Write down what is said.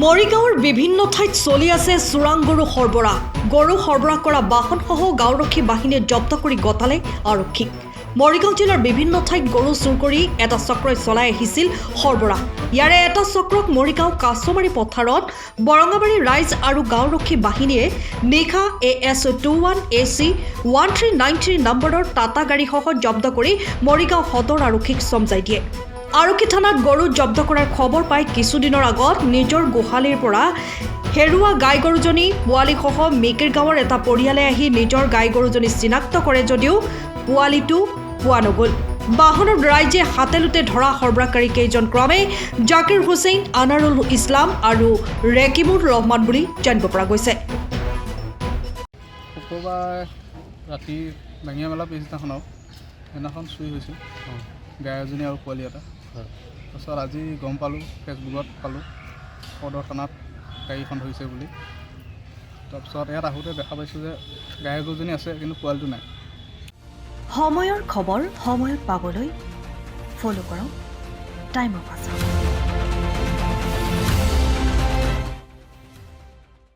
মৰিগাঁৱৰ বিভিন্ন ঠাইত চলি আছে চোৰাং গৰু সৰবৰাহ কৰা বাহনসহ গাঁওৰক্ষী বাহিনীয়ে জব্দ কৰি গতালে আৰক্ষীক। মৰিগাঁও জিলাৰ বিভিন্ন ঠাইত গৰু চুৰ কৰি এটা চক্ৰই চলাই আহিছিল সৰবৰাহ। ইয়াৰে এটা চক্ৰক মৰিগাঁও কাছমাৰী পথাৰত বৰঙাবাৰী ৰাইজ আৰু গাঁওৰক্ষী বাহিনীয়ে নিশা AS21 AC 1393 নম্বৰৰ টাটা গাড়ীসহ জব্দ কৰি মৰিগাঁও সদৰ আৰক্ষীক চমজাই দিয়ে। আৰক্ষী থানাত গৰু জব্দ কৰাৰ খবৰ পাই কিছুদিনৰ আগত নিজৰ গোহালিৰ পৰা হেৰুৱা গাই গৰুজনী পোৱালিসহ মেকিৰ গাঁৱৰ এটা পৰিয়ালে আহি নিজৰ গাই গৰুজনী চিনাক্ত কৰে যদিও পোৱালিটো পোৱা নগ'ল। বাহনত ৰাইজে হাতেলোতে ধৰা সৰবৰাহকাৰী কেইজন ক্ৰমে জাকিৰ হুছেইন, আনাৰুল ইছলাম আৰু ৰেকিমুৰ ৰহমান বুলি জানিব পৰা গৈছে। শুক্ৰবাৰ ৰাতি বাঙিয়া মেলা পিছদিনাখন সেইদিনাখন চুৰি হৈছিল গাই এজনী আৰু পোৱালি এটা। তাৰপিছত আজি গম পালোঁ, ফেচবুকত পালোঁ সদৰ থানাত গাড়ীখন ধৰিছে বুলি। তাৰপিছত ইয়াত আহোঁতে দেখা পাইছোঁ যে গাই গৰুজনী আছে কিন্তু পোৱালিটো নাই। সময়ৰ খবৰ সময়ত পাবলৈ ফ'ল' কৰক টাইম অফ আছাম।